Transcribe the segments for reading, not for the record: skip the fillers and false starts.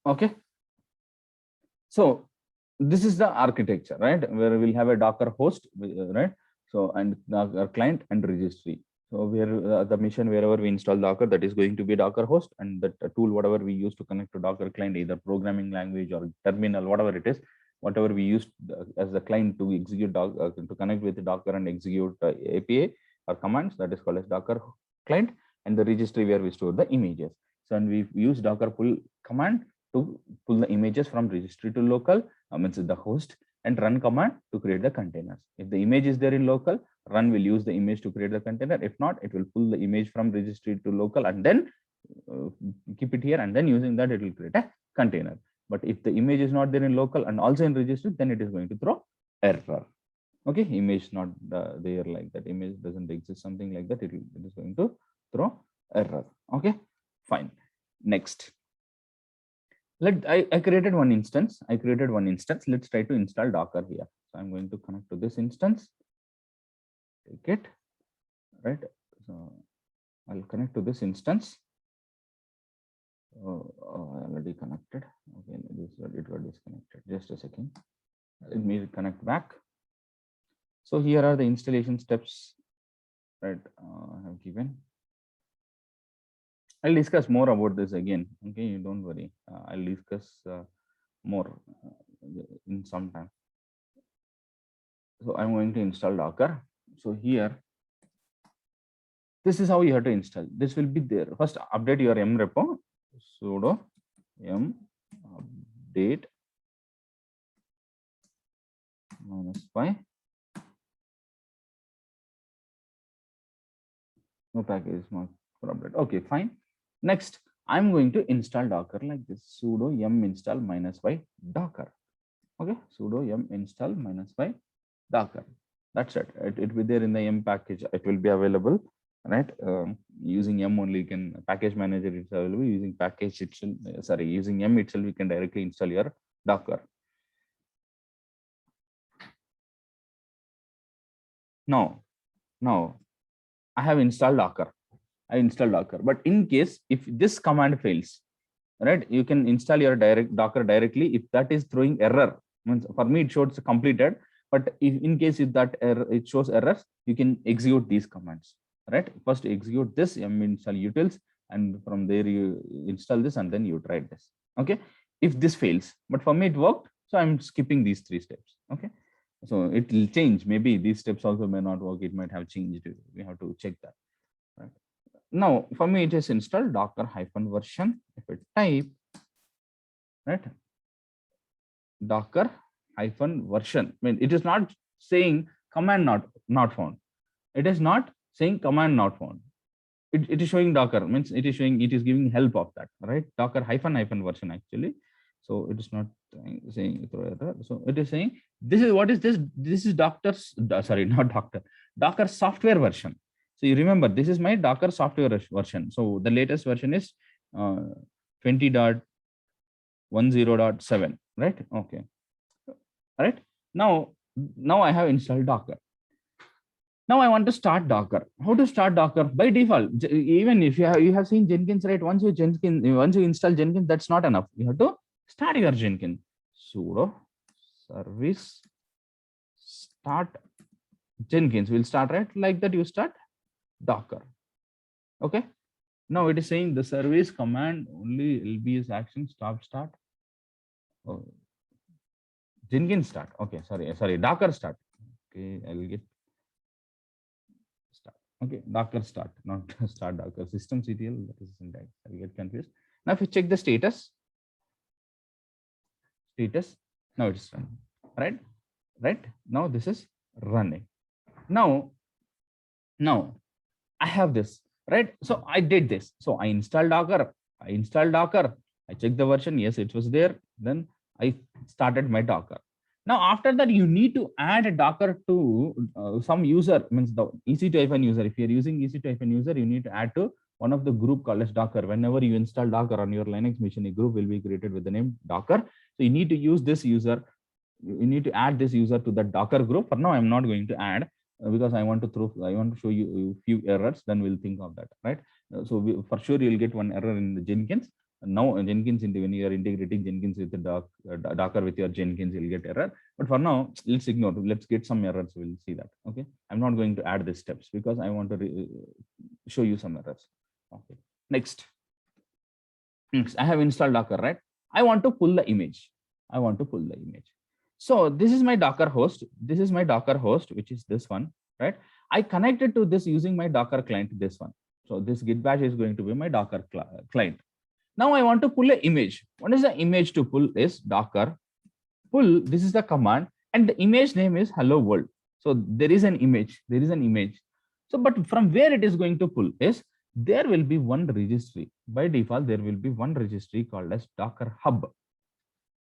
Okay. So this is the architecture, right? Where we'll have a Docker host, right? So, and Docker client and registry. So where the mission, wherever we install Docker, that is going to be Docker host, and that tool, whatever we use to connect to Docker client, either programming language or terminal, whatever it is, whatever we use as the client to execute to connect with Docker and execute API or commands, that is called as Docker client, and the registry where we store the images. So, and we use Docker pull command to pull the images from registry to local, means the host, and run command to create the containers. If the image is there in local, run will use the image to create the container. If not, it will pull the image from registry to local and then keep it here, and then using that it will create a container. But if the image is not there in local and also in registry, then it is going to throw error. Okay, image not there, like that image doesn't exist, something like that, it is going to throw error. Okay, fine. Next, I created one instance. Let's try to install Docker here. So I'm going to connect to this instance. Take it, right? So I'll connect to this instance. Oh, I already connected. Okay, it got disconnected. Just a second. Let me connect back. So here are the installation steps, right? I have given. I'll discuss more about this again. Okay, you don't worry. I'll discuss more in some time. So I'm going to install Docker. So here, this is how you have to install. This will be there. First, update your M repo. Sudo M update -y. No package is not update. Okay, fine. Next, I'm going to install Docker like this. Sudo yum install -y Docker. Okay, sudo yum install -y Docker. That's it. It will be there in the yum package. It will be available, right? Using yum only, you can package manager it's available. Using package itself, using yum itself, you can directly install your Docker. Now I have installed Docker. But in case if this command fails, right, you can install your Docker directly. If that is throwing error, means for me it shows completed, but if in case if that error it shows errors, you can execute these commands, right? First execute this yum install utils, and from there you install this, and then you try this. Okay, if this fails, but for me it worked, so I'm skipping these 3 steps. Okay, so it will change. Maybe these steps also may not work. It might have changed. We have to check that. Right. Now, for me, it is installed Docker -version. If I type, right, Docker -version, I mean, it is not saying command not found. It is not saying command not found. It is showing Docker, means it is showing, it is giving help of that, right? Docker -version actually. So it is not saying throw error. So it is saying this is what is this? This is Docker's, sorry, not Docker, Docker software version. So you remember, this is my Docker software version. So the latest version is 20.10.7, right? Okay. All right. Now I have installed Docker. Now I want to start Docker. How to start Docker? By default, even if you have seen Jenkins, right? Once you install Jenkins, that's not enough. You have to start your Jenkins. Sudo service start Jenkins. Will start, right? Like that you start Docker. Okay. Now it is saying the service command only lbs action start. Oh, Jenkins start. Okay, sorry, Docker start. Okay, I'll get start. Okay, Docker start, not start Docker systemctl. That is syntax. I'll get confused. Now, if you check the status, now it's running. Right. Now this is running. Now I have this, right? So I did this. So I installed Docker. I checked the version. Yes, it was there. Then I started my Docker. Now, after that, you need to add a Docker to some user, means the EC2 user. If you're using EC2 user, you need to add to one of the group called as Docker. Whenever you install Docker on your Linux machine, a group will be created with the name Docker. So you need to use this user. You need to add this user to the Docker group. For now, I'm not going to add because I want to show you a few errors. Then we'll think of that, right? So for sure you'll get one error in the Jenkins. Now Jenkins, when you are integrating Jenkins with the Docker with your Jenkins, you'll get error. But for now, let's ignore. Let's get some errors. We'll see that. Okay, I'm not going to add these steps because I want to show you some errors. Okay, next, I have installed Docker, right? I want to pull the image. I want to pull the image. So this is my Docker host. This is my Docker host, which is this one, right? I connected to this using my Docker client, this one. So this Git bash is going to be my Docker client. Now I want to pull an image. What is the image to pull is Docker pull. This is the command, and the image name is hello world. So there is an image. There is an image. So, but from where it is going to pull is there will be one registry. By default, there will be one registry called as Docker Hub.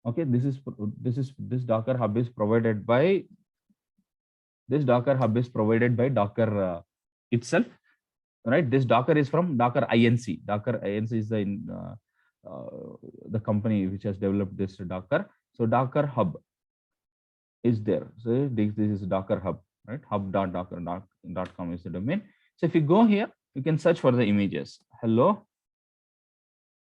Okay, this Docker Hub is provided by Docker itself, right? This Docker is from Docker Inc. Docker Inc. is the company which has developed this Docker. So Docker Hub is there. So this is Docker Hub, right? hub.docker.com is the domain. So if you go here, you can search for the images. Hello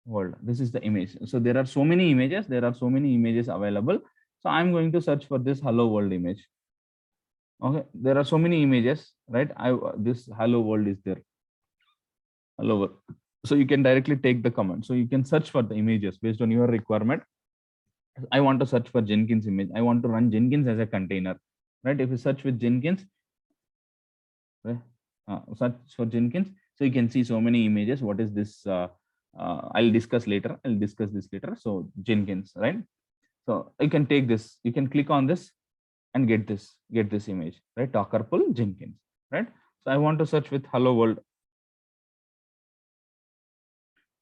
world. This is the image. So there are so many images. There are so many images available. So I'm going to search for this hello world image. Okay, there are so many images, right? This hello world is there. Hello world. So you can directly take the command. So you can search for the images based on your requirement. I want to search for Jenkins image. I want to run Jenkins as a container, right? If you search with Jenkins, right? Search for Jenkins, so you can see so many images. What is this? I'll discuss later. I'll discuss this later. So Jenkins, right? So you can take this. You can click on this and get this image, right? Docker pull Jenkins, right? So I want to search with hello world.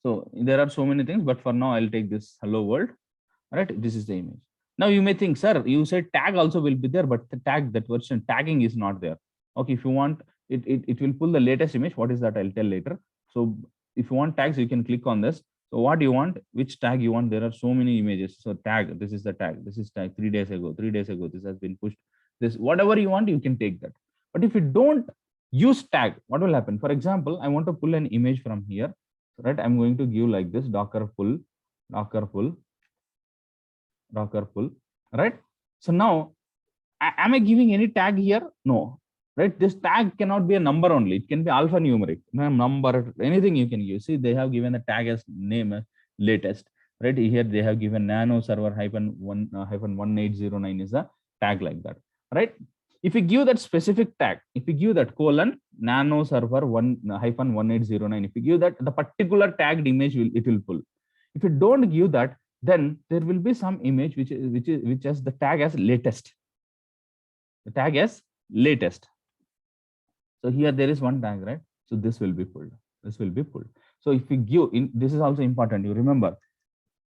So there are so many things, but for now I'll take this hello world, right? This is the image. Now you may think, sir, you said tag also will be there, but the tag, that version tagging is not there. Okay, if you want it will pull the latest image. What is that? I'll tell later. So if you want tags, you can click on this. So what do you want? Which tag you want? There are so many images. So tag, this is the tag. This is tag 3 days ago. 3 days ago, this has been pushed. This, whatever you want, you can take that. But if you don't use tag, what will happen? For example, I want to pull an image from here, right? I'm going to give like this Docker pull, right? So now, am I giving any tag here? No, right? This tag cannot be a number only. It can be alphanumeric, number, anything you can use. See, they have given the tag as name as latest, right? Here they have given nano server -1809 is a tag like that, right? If you give that specific tag, if you give that colon nano server -1809, if you give that the particular tagged image, it will pull. If you don't give that, then there will be some image which has the tag as latest. The tag as latest. So here there is one tag, right? So this will be pulled. This will be pulled. So if you give this is also important. You remember,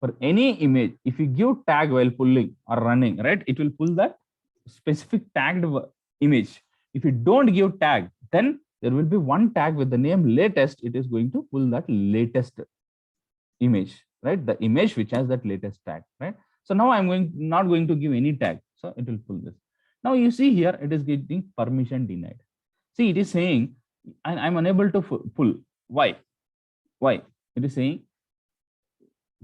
for any image, if you give tag while pulling or running, right, it will pull that specific tagged image. If you don't give tag, then there will be one tag with the name latest. It is going to pull that latest image, right? The image which has that latest tag, right? So now I'm not going to give any tag. So it will pull this. Now you see here, it is getting permission denied. See, it is saying, and I'm unable to pull. Why? Why? It is saying,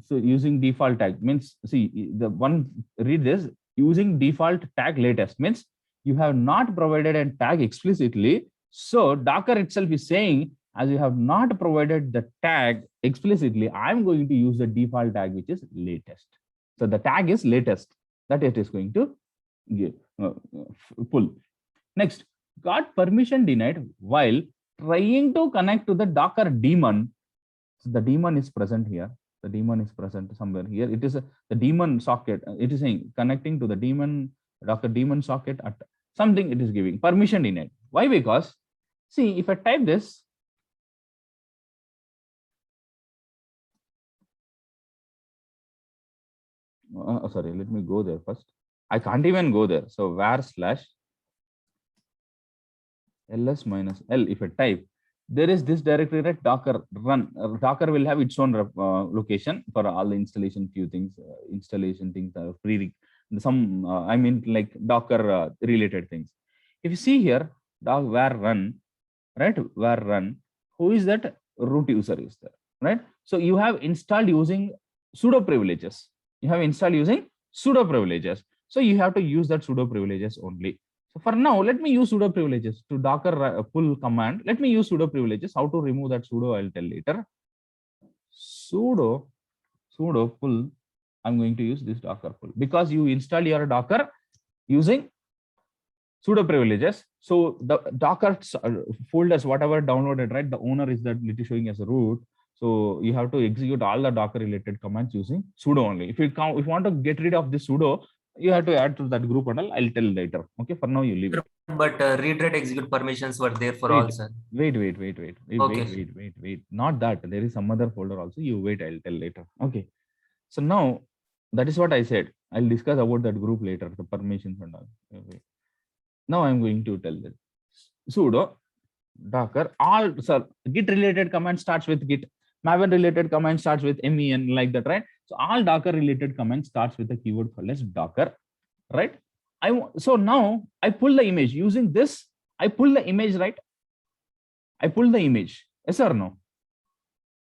so using default tag means, see, the one, read this, using default tag latest means you have not provided a tag explicitly. So Docker itself is saying, as you have not provided the tag explicitly, I'm going to use the default tag, which is latest. So the tag is latest that it is going to give, pull. Next, got permission denied while trying to connect to the Docker daemon. So the daemon is present here. The daemon is present somewhere here. It is the daemon socket. It is saying connecting to the daemon, Docker daemon socket at something. It is giving permission denied. Why? Because see, if I type this, sorry, let me go there first. I can't even go there. So var slash ls minus l, if I type, there is this directory, right? Docker run. Docker will have its own location for all the installation, few things, installation things, some, I mean, like Docker related things. If you see here, var run, right? Var run, who is that? Root user is there. right? So you have installed using sudo privileges. You have installed using sudo privileges. So you have to use that sudo privileges only. So for now, let me use sudo privileges to docker pull command. Let me use sudo privileges. How to remove that sudo, I'll tell later. Sudo pull. I'm going to use this docker pull because you install your docker using sudo privileges. So the docker folders, whatever downloaded, right? The owner is that it is showing as a root. So you have to execute all the docker related commands using sudo only. If you want to get rid of this sudo, you have to add to that group and I'll tell later. Okay, for now you leave it. But read write execute permissions were there for all, sir. Wait. Okay. Wait. Not that. There is some other folder also. You wait, I'll tell later. Okay. So now that is what I said. I'll discuss about that group later, the permissions and all. Okay. Now I'm going to tell this. Sudo docker all, so git related command starts with git, maven related command starts with men, like that, right? So all docker related command starts with the keyword called as docker, right? So now I pull the image using this. I pull the image, right? I pull the image. Yes or no?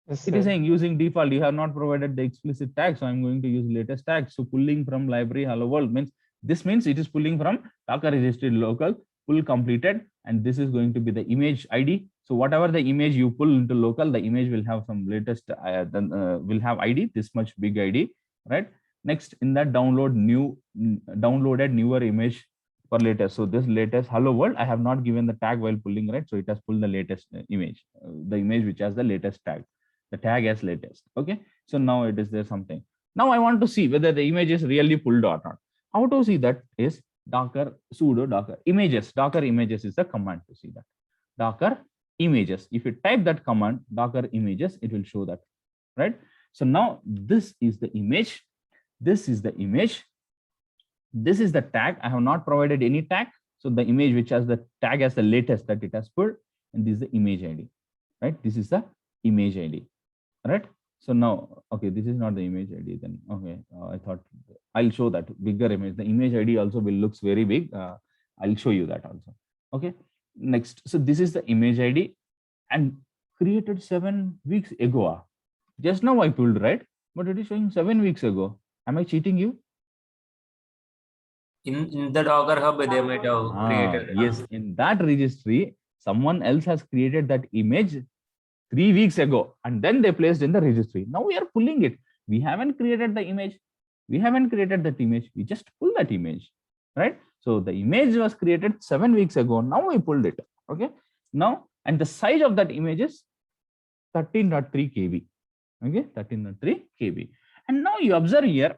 Yes, It is sir. saying using default, you have not provided the explicit tag. So I'm going to use latest tag. So pulling from library hello world means this means it is pulling from docker registry local pull completed. And this is going to be the image ID. So whatever the image you pull into local, the image will have some latest, will have ID, this much big ID, right? Next in that downloaded newer image for latest. So this latest hello world, I have not given the tag while pulling, right? So it has pulled the latest image, the image which has the latest tag. The tag as latest. Okay, so now it is there something. Now I want to see whether the image is really pulled or not. How to see that is docker sudo docker images. Docker images is the command to see that. Docker images. If you type that command docker images, it will show that, right? So now this is the image. This is the image. This is the tag. I have not provided any tag. So the image which has the tag as the latest that it has put, and this is the image ID, right? This is the image ID. Right. So now, okay, this is not the image ID then. Okay, I thought I'll show that bigger image. The image ID also will looks very big. I'll show you that also. Okay, next. So this is the image ID and created 7 weeks ago. Just now I pulled, right? But it is showing 7 weeks ago. Am I cheating you? In the Docker Hub, they might have created. Yes, in that registry, someone else has created that image 3 weeks ago, and then they placed in the registry. Now we are pulling it. We haven't created the image. We haven't created that image. We just pull that image, right? So the image was created 7 weeks ago. Now we pulled it. Okay. Now, and the size of that image is 13.3 KB. Okay, 13.3 KB. And now you observe here.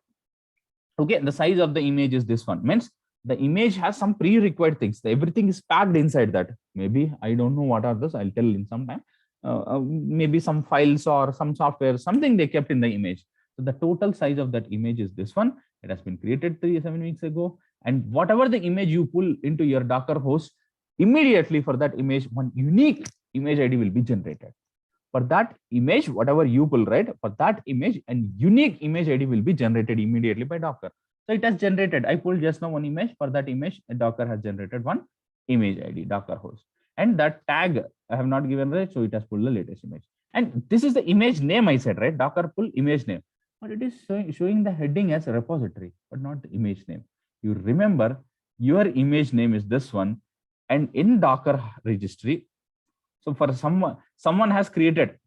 Okay, the size of the image is this one. Means the image has some pre-required things. Everything is packed inside that. Maybe I don't know what are those. I'll tell in some time. Maybe some files or some software, something they kept in the image. So the total size of that image is this one. It has been created 7 weeks ago. And whatever the image you pull into your Docker host, immediately for that image, one unique image ID will be generated. For that image, whatever you pull, right? For that image, and unique image ID will be generated immediately by Docker. So it has generated. I pulled just now one image. For that image, Docker has generated one image ID, Docker host. And that tag I have not given, right? So it has pulled the latest image. And this is the image name I said, right? Docker pull image name. But it is showing the heading as a repository, but not the image name. You remember your image name is this one. And in Docker registry, so for someone has created,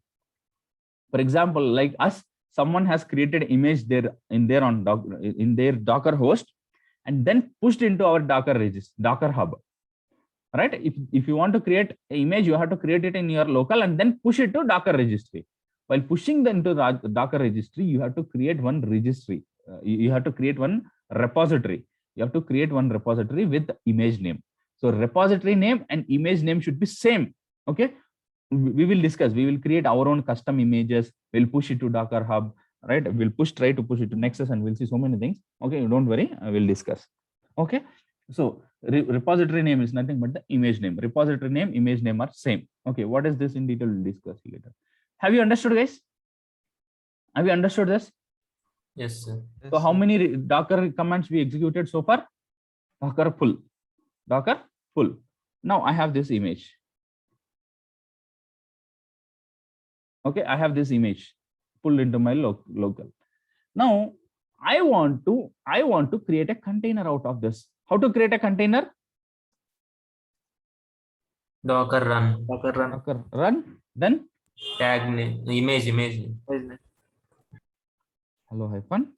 for example, like us, someone has created image there in their Docker host, and then pushed into our Docker registry, Docker hub. Right? If you want to create an image, you have to create it in your local and then push it to Docker registry. While pushing them to the Docker registry, you have to create one registry. You have to create one repository. You have to create one repository with image name. So repository name and image name should be same. Okay. We will discuss. We will create our own custom images. We'll push it to Docker hub. Right? We'll try to push it to Nexus, and we'll see so many things. Okay. Don't worry. I will discuss. Okay. So repository name is nothing but the image name. Repository name, image name are same. Okay, what is this in detail? We'll discuss later. Have you understood, guys? Have you understood this? Yes, sir. So how many Docker commands we executed so far? Docker pull. Docker pull. Now I have this image. Okay, I have this image pulled into my local. Now I want to create a container out of this. How to create a container? Docker run. Docker run, then Tag name, image. hello hyphen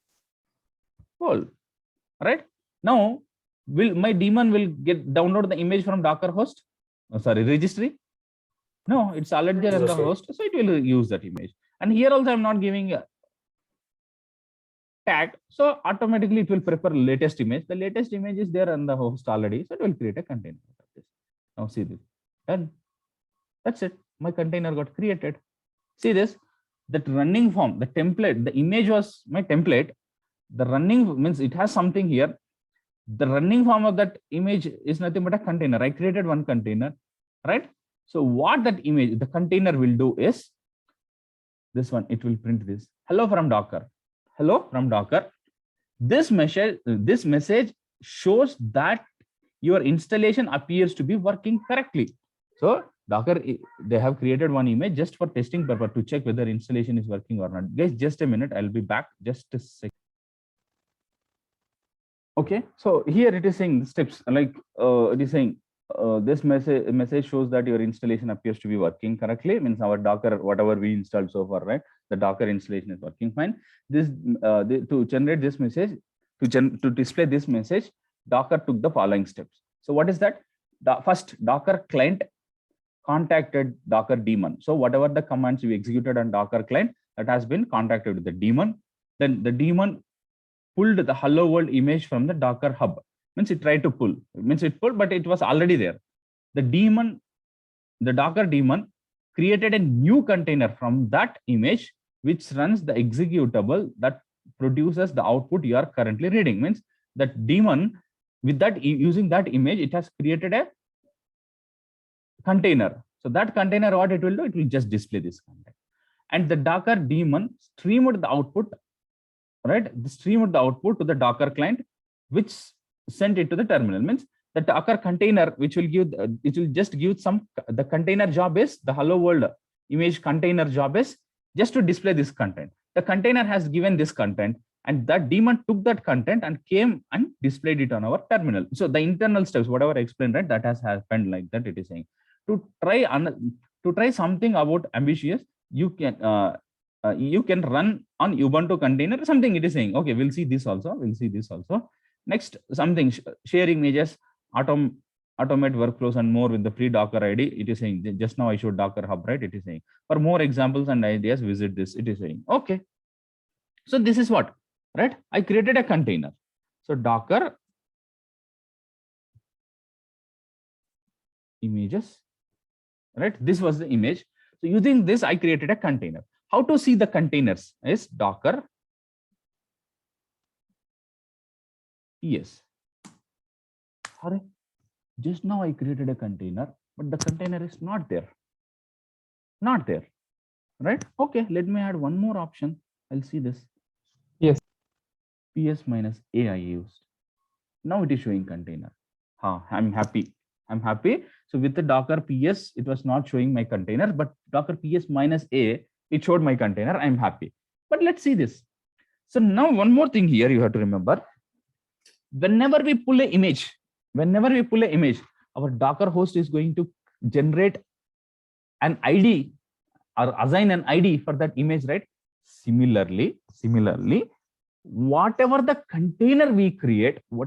hold. Right now, will my daemon will get download the image from Docker host? Oh, sorry, registry. No, it's already there in the host, so it will use that image. And here also I'm not giving a tag, so automatically it will prefer latest image. The latest image is there on the host already, so it will create a container out of this. Now see this, done. That's it. My container got created. See this, that running form, the template, the image was my template. The running means it has something here. The running form of that image is nothing but a container. I created one container, right? So what that image, the container will do is this one, it will print this. Hello from Docker. Hello from Docker. This message shows that your installation appears to be working correctly. So Docker, they have created one image just for testing purpose to check whether installation is working or not. Guys, just a minute, I'll be back. Just a second. Okay, so here it is saying steps like it is saying this message shows that your installation appears to be working correctly. Means our Docker, whatever we installed so far, right? The Docker installation is working fine. This to generate this message, to display this message, Docker took the following steps. So what is that? First, Docker client contacted Docker daemon. So whatever the commands we executed on Docker client, that has been contacted with the daemon. Then the daemon pulled the hello world image from the Docker hub. Means it tried to pull, means it pulled, but it was already there. The daemon, the Docker daemon created a new container from that image, which runs the executable that produces the output you are currently reading. Means that daemon, with that, using that image, it has created a container. So that container, what it will do, it will just display this content. And the Docker daemon streamed the output, right? Streamed the output to the Docker client, which sent it to the terminal. Means the Docker container, which will give, it will just give some, the container job is, the hello world image container job is just to display this content. The container has given this content, and that daemon took that content and came and displayed it on our terminal. So the internal steps, whatever I explained, right, that has happened like that. It is saying to try something about ambitious, you can run on Ubuntu container, something it is saying. Okay, we'll see this also. Next, something sharing images, automate workflows and more with the free Docker ID. It is saying, just now I showed Docker Hub, right? It is saying for more examples and ideas, visit this. It is saying, okay. So this is what, right? I created a container. So Docker images, right? This was the image. So using this, I created a container. How to see the containers is Docker PS. Sorry, just now I created a container, but the container is not there. Not there, right? Okay, let me add one more option. I'll see this. Yes. PS minus A I used. Now it is showing container. I'm happy. So with the Docker PS, it was not showing my container, but Docker PS minus A, it showed my container. I'm happy. But let's see this. So now one more thing here you have to remember. Whenever we pull an image, our Docker host is going to generate an ID or assign an ID for that image, right? Similarly, whatever container we create, for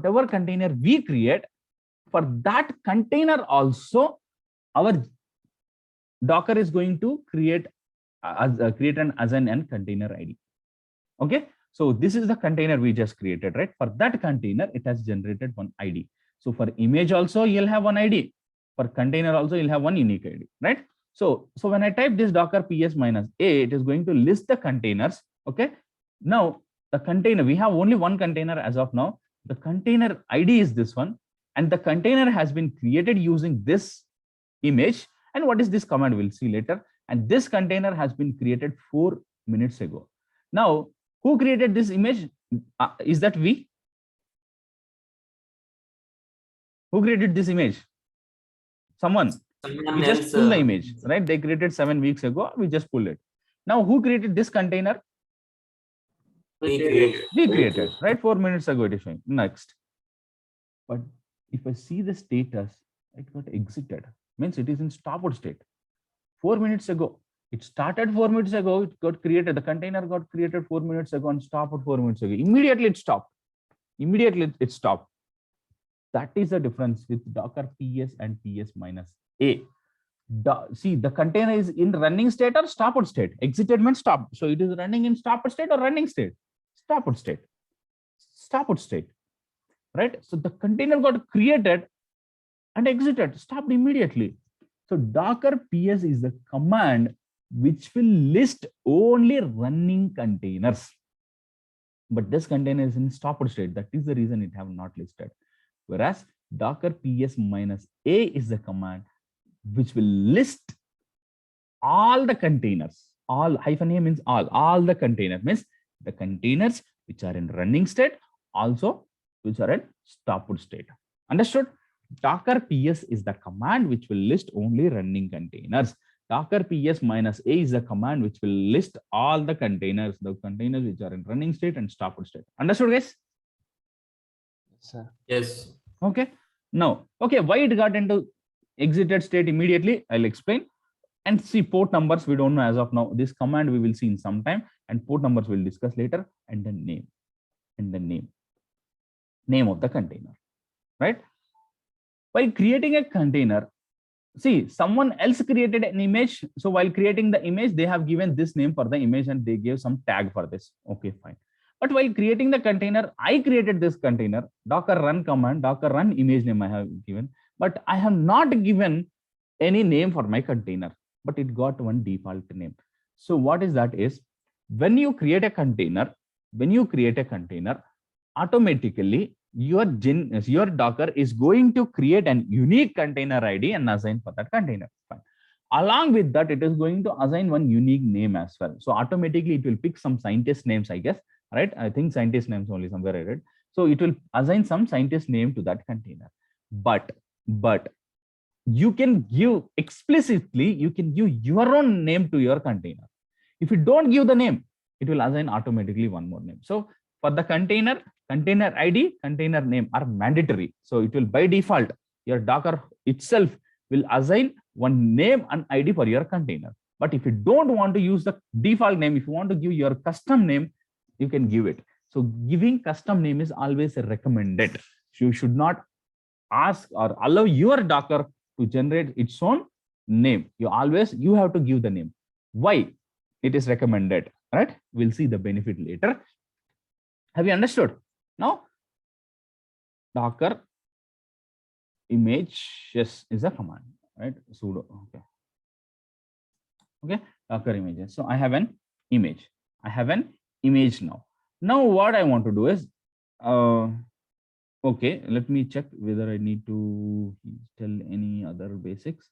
that container also, our Docker is going to create an assign and container ID. Okay, so this is the container we just created, right? For that container, it has generated one ID. So for image also, you'll have one ID. For container also, you'll have one unique ID, right? So when I type this Docker PS minus A, it is going to list the containers. Okay, now the container, we have only one container as of now. The container ID is this one, and the container has been created using this image. And what is this command? We'll see later. And this container has been created 4 minutes ago. Now, who created this image? Is that we? Who created this image? Someone. We just pull the image, right? They created 7 weeks ago. We just pull it. Now, who created this container? We create. We created, right? 4 minutes ago it is showing. Next. But if I see the status, it got exited. Means it is in stopped state. 4 minutes ago. It started 4 minutes ago. It got created. The container got created 4 minutes ago and stopped 4 minutes ago. Immediately it stopped. Immediately it stopped. That is the difference with Docker PS and PS minus A. See, the container is in running state or stopped state. Exited means stopped. So it is running in stopped state or running state. Stopped state. Stopped state. Right? So the container got created and exited, stopped immediately. So Docker PS is the command which will list only running containers. But this container is in stopped state. That is the reason it have not listed. Whereas Docker PS minus A is the command which will list all the containers. All hyphen A means all the containers means the containers which are in running state, also which are in stopped state. Understood? Docker PS is the command which will list only running containers. Docker PS minus A is the command which will list all the containers which are in running state and stopped state. Understood, guys? Sir. Yes. Okay. Now, okay, why it got into exited state immediately? I'll explain. And see port numbers, we don't know as of now. This command we will see in some time, and port numbers we'll discuss later, and the name. And the name of the container, right? While creating a container, see, someone else created an image. So while creating the image, they have given this name for the image and they gave some tag for this. Okay, fine. But while creating the container, I created this container, Docker run command, Docker run image name I have given, but I have not given any name for my container, but it got one default name. So what is that is, when you create a container, automatically your Docker is going to create an unique container ID and assign for that container. Fine. Along with that, it is going to assign one unique name as well. So automatically it will pick some scientist names, I guess, right? I think scientist names only somewhere I read. So it will assign some scientist name to that container. But you can give explicitly, you can give your own name to your container. If you don't give the name, it will assign automatically one more name. So for the container ID, container name are mandatory. So it will by default, your Docker itself will assign one name and ID for your container. But if you don't want to use the default name, if you want to give your custom name, you can give it. So giving custom name is always recommended. You should not ask or allow your Docker to generate its own name. You have to give the name. Why? It is recommended, right? We'll see the benefit later. Have you understood? Now, Docker images is a command, right? Sudo. Okay. Docker images. So I have an image. Now. Now what I want to do is, okay, let me check whether I need to tell any other basics.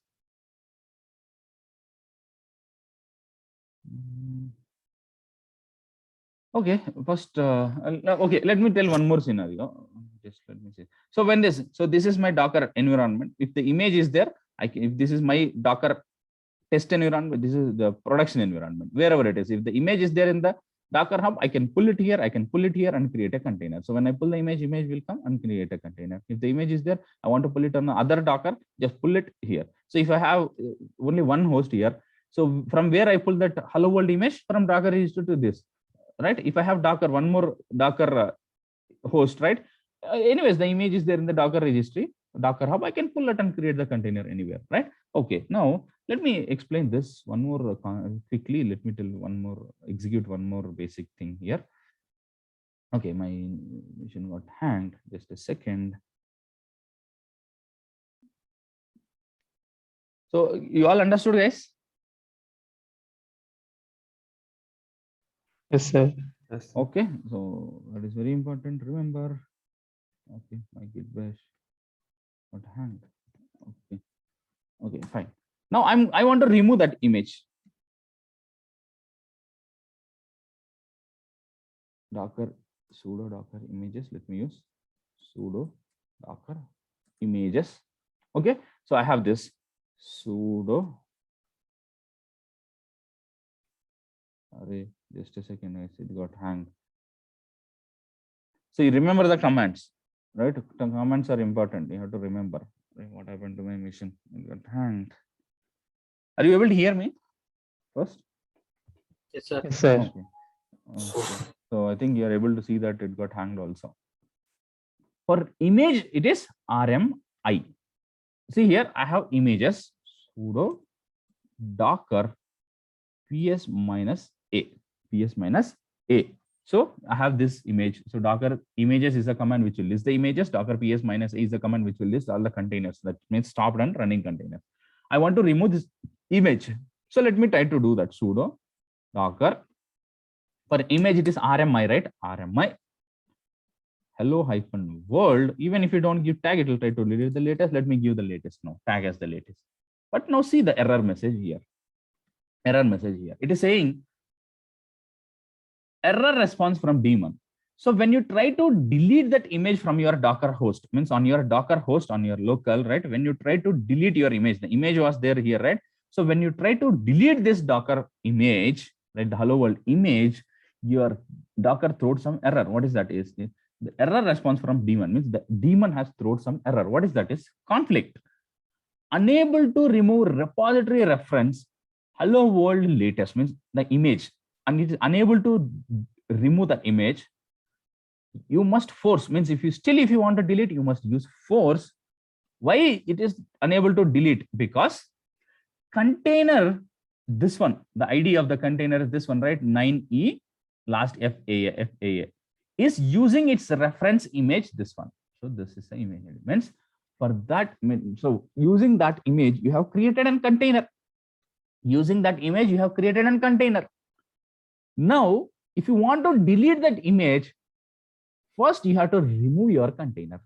Okay, first, okay, let me tell one more scenario. Just let me see. So this is my Docker environment. If the image is there, if this is my Docker test environment, this is the production environment, wherever it is. If the image is there in the Docker Hub, I can pull it here, and create a container. So when I pull the image will come and create a container. If the image is there, I want to pull it on the other Docker, just pull it here. So if I have only one host here, so from where I pull that hello world image, from Docker registry to this, right? If I have Docker, one more Docker host, right? Anyways, the image is there in the Docker registry, Docker Hub, I can pull it and create the container anywhere, right? Okay, now let me explain this one more quickly. Let me execute one more basic thing here. Okay, my machine got hanged. Just a second. So you all understood, guys? Yes, sir. Yes. Okay, so that is very important. Remember. Okay, my git bash got hanged. Okay, fine. Now I want to remove that image. Docker sudo docker images. Let me use sudo docker images. Okay, so I have this sudo Sorry, just a second. It got hanged. So you remember the commands, right? The commands are important. You have to remember. What happened to my mission? It got hanged. Are you able to hear me first? Yes, sir. Yes, sir. Okay. Okay. So I think you are able to see that it got hanged also. For image, it is RMI. See here, I have images sudo docker ps minus a. So I have this image. So docker images is a command which will list the images. Docker ps minus a is a command which will list all the containers. That means stopped and running containers. I want to remove this image. So let me try to do that. Sudo docker. For image, it is RMI, right? RMI hello-world. Even if you don't give tag, it will try to delete the latest. Let me give the latest now. Tag as the latest. But now see the error message here. Error message here. It is saying error response from daemon. So when you try to delete that image from your Docker host, means on your Docker host on your local, right? When you try to delete your image, the image was there here, right? So when you try to delete this Docker image, right, the hello world image, your Docker throws some error. What is that? Is the error response from daemon, means the daemon has thrown some error. What is that? Is conflict. Unable to remove repository reference hello world latest, means the image, and it is unable to remove the image. You must force, means if you want to delete, you must use force. Why it is unable to delete? Because container, this one, the ID of the container is this one, right? 9E last FAA is using its reference image, this one. So this is the image elements. For that, so using that image, you have created a container. Using that image, you have created a container. Now, if you want to delete that image, first you have to remove your container.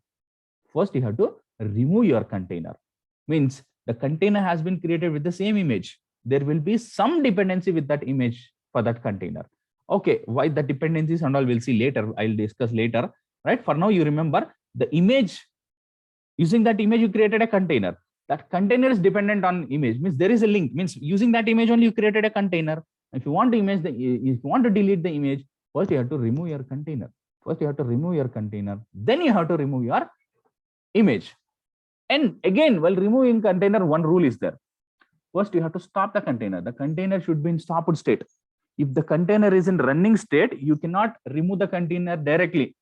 Means the container has been created with the same image. There will be some dependency with that image for that container. Okay, why the dependencies and all we'll see later. I'll discuss later, right? For now, you remember the image. Using that image, you created a container. That container is dependent on image. Means there is a link. Means using that image only, you created a container. If you want to if you want to delete the image, first you have to remove your container. Then you have to remove your image. And again, while removing container, one rule is there. First, you have to stop the container. The container should be in stopped state. If the container is in running state, you cannot remove the container directly.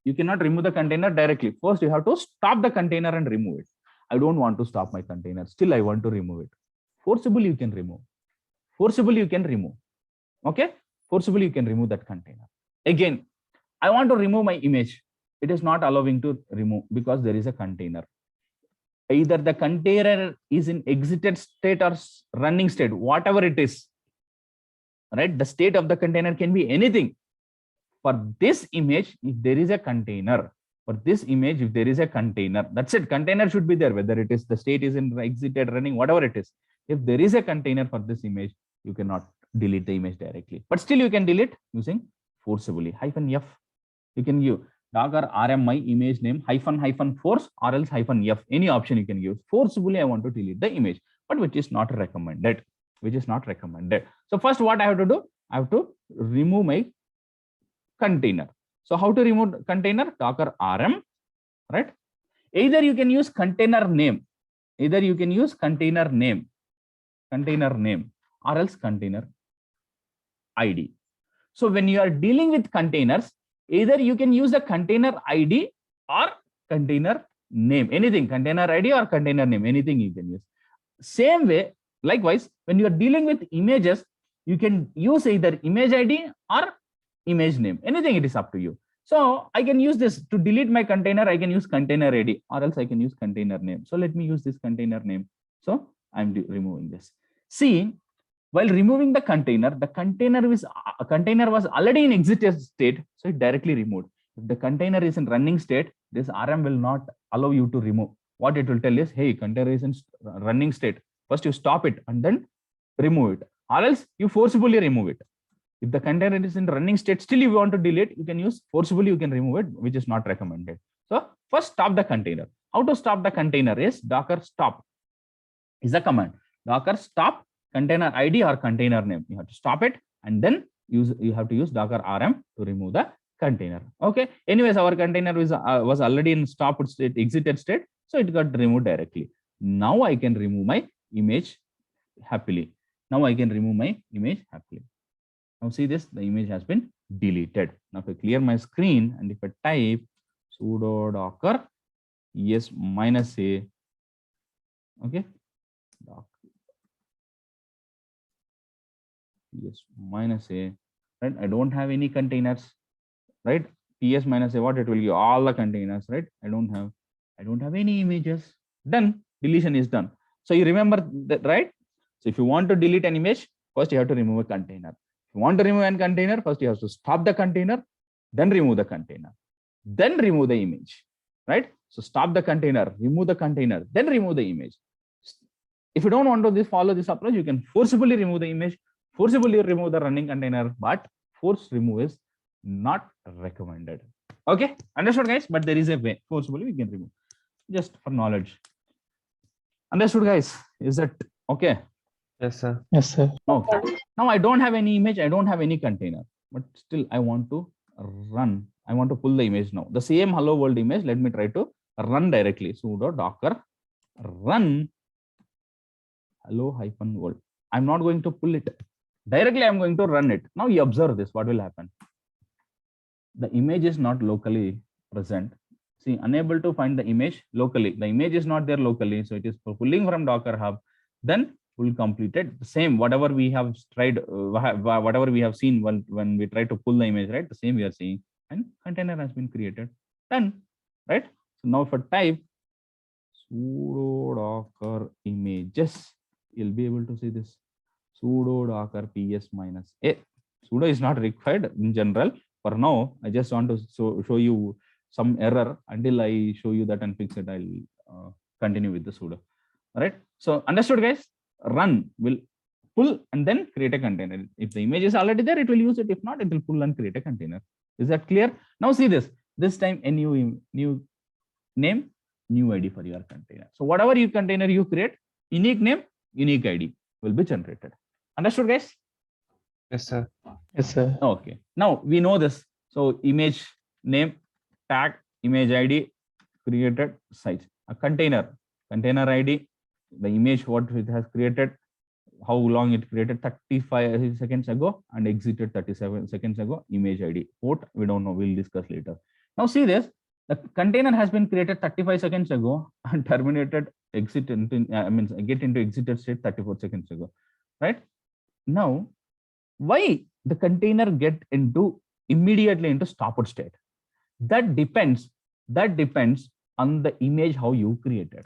First, you have to stop the container and remove it. I don't want to stop my container. Still, I want to remove it. Forcibly, you can remove. Okay? Forcibly, you can remove that container. Again, I want to remove my image. It is not allowing to remove because there is a container. Either the container is in exited state or running state, whatever it is, right? The state of the container can be anything. For this image, if there is a container, that's it. Container should be there, whether it is the state is in exited, running, whatever it is. If there is a container for this image, you cannot delete the image directly. But still, you can delete using forcibly. -f. You can give Docker RMI image name --force or else -f. Any option you can use. Forcibly, I want to delete the image, but which is not recommended. So first, what I have to do? I have to remove my container. So how to remove container? Docker RM, right? Either you can use container name, or else container ID. So when you are dealing with containers, either you can use the container ID or container name, anything, container ID or container name, anything you can use. Same way, likewise, when you are dealing with images, you can use either image ID or image name, anything, it is up to you. So I can use this to delete my container. I can use container ID or else I can use container name. So let me use this container name. So I'm removing this. See, while removing the container was already in exited state, so it directly removed. If the container is in running state, this RM will not allow you to remove. What it will tell is, hey, container is in running state. First you stop it and then remove it, or else you forcibly remove it. If the container is in running state, still you want to delete, you can use forcibly, you can remove it, which is not recommended. So first stop the container. How to stop the container is Docker stop is the command. Docker stop container ID or container name. You have to stop it. and then you have to use docker rm to remove the container. Okay. Anyways, our container was already in stopped state, exited state, so it got removed directly. Now I can remove my image happily. Now I can remove my image happily. Now see this, the image has been deleted. Now if I clear my screen and if I type sudo docker yes minus a, okay, yes minus a, right? I don't have any containers, right? ps minus a, what it will give? All the containers, right? I don't have any images. Done. Deletion is done. So you remember that, right? So if you want to delete an image, first you have to remove a container. If you want to remove a container, first you have to stop the container, then remove the container, then remove the image, right? So stop the container, remove the container, then remove the image. If you don't want to follow this approach, you can forcibly remove the image, forcibly remove the running container, but forced remove is not recommended. Okay, understood, guys? But there is a way forcibly we can remove, just for knowledge. Understood, guys? Is that okay? Yes, sir. Yes, sir. Okay. Now I don't have any image, I don't have any container, but still I want to run. I want to pull the image now. The same hello world image, let me try to run directly. Sudo docker run hello-world. I'm not going to pull it directly, I'm going to run it. Now you observe this, what will happen? The image is not locally present. See, unable to find the image locally. The image is not there locally, so it is pulling from Docker Hub. Then we'll complete it. The same, whatever we have tried, whatever we have seen when we try to pull the image, right? The same we are seeing, and container has been created. Done, right? So now if I type sudo docker images, you'll be able to see this sudo docker ps minus a. Sudo is not required in general. For now, I just want to show you some error. Until I show you that and fix it, I'll continue with the sudo. All right. So understood, guys? Run will pull and then create a container. If the image is already there, it will use it. If not, it will pull and create a container. Is that clear? Now see this. This time a new name, new ID for your container. So whatever your container you create, unique name, unique ID will be generated. Understood, guys? Yes, sir. Yes, sir. Okay. Now we know this. So image name, tag, image ID, created size, a container ID, the image what it has created, how long it created 35 seconds ago and exited 37 seconds ago, image ID, port, we don't know, we'll discuss later. Now see this, the container has been created 35 seconds ago and terminated get into exited state 34 seconds ago, right? Now, why the container get immediately into stopped state? That depends on the image how you created.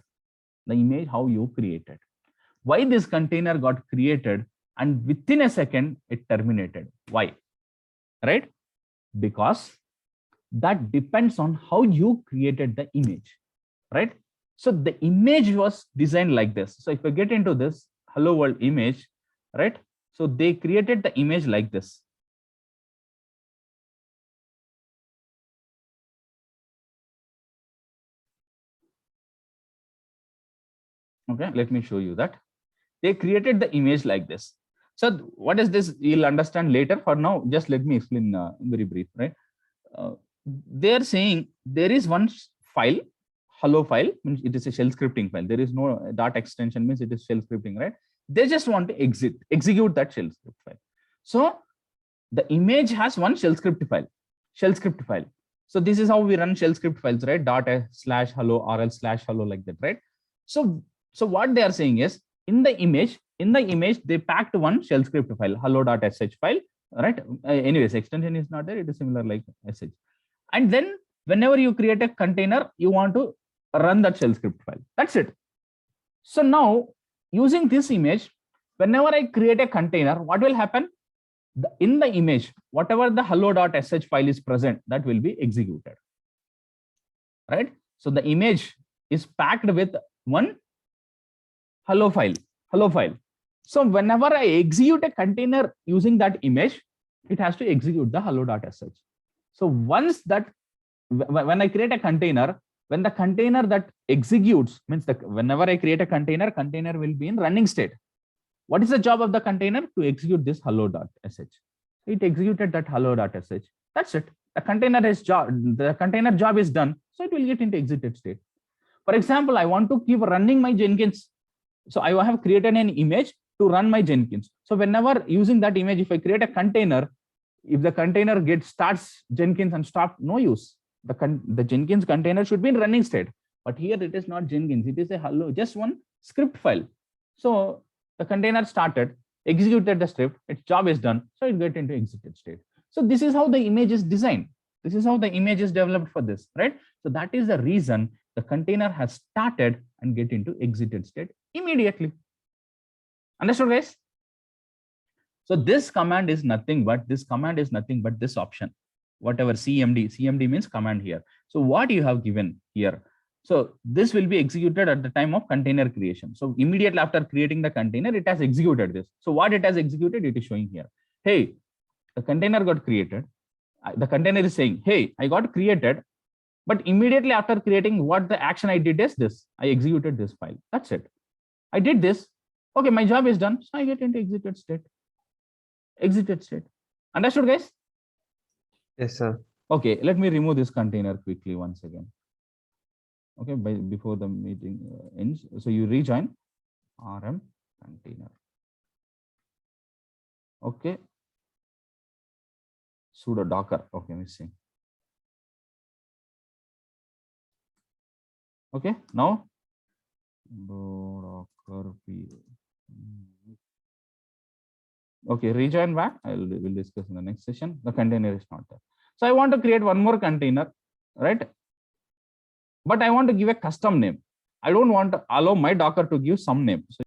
Why this container got created and within a second it terminated? Why? Right? Because that depends on how you created the image, right? So the image was designed like this. So if I get into this hello world image, right? So they created the image like this. Okay, let me show you that. They created the image like this. So what is this? You'll understand later. For now, just let me explain very brief, right? They're saying there is one file, hello file, means it is a shell scripting file. There is no dot extension, means it is shell scripting, right? They just want to execute that shell script file. So the image has one shell script file. So this is how we run shell script files, right? ./hello rl/hello like that, right? So what they are saying is in the image they packed one shell script file, hello.sh file, right? Anyways, extension is not there. It is similar like sh. And then whenever you create a container, you want to run that shell script file. That's it. So now using this image, whenever I create a container, what will happen? In the image, whatever the hello.sh file is present, that will be executed, right? So the image is packed with one hello file. So whenever I execute a container using that image, it has to execute the hello.sh. So once that, when I create a container, when the container that executes, means whenever I create a container will be in running state. What is the job of the container? To execute this hello.sh. It executed that hello.sh. That's it. The container job is done. So it will get into exited state. For example, I want to keep running my Jenkins. So I have created an image to run my Jenkins. So whenever using that image, if I create a container, if the container starts Jenkins and stop, no use. The Jenkins container should be in running state. But here it is not Jenkins. It is a hello, just one script file. So the container started, executed the script, its job is done. So it get into exited state. So this is how the image is designed. This is how the image is developed for this, right? So that is the reason the container has started and get into exited state immediately. Understood, guys? So this command is nothing but this option, whatever CMD means command here. So what you have given here, so this will be executed at the time of container creation. So immediately after creating the container, it has executed this. So what it has executed, it is showing here. Hey, the container got created. The container is saying, hey, I got created, but immediately after creating, what the action I did is this. I executed this file. That's it. I did this. Okay, my job is done. So I get into exited state. Understood, guys? Yes, sir. Okay, let me remove this container quickly once again. Okay, before the meeting ends. So you rejoin RM container. Okay. Sudo docker. Okay, missing. Okay, now docker p. Okay, rejoin back. We'll discuss in the next session. The container is not there. So I want to create one more container, right? But I want to give a custom name. I don't want to allow my Docker to give some name. So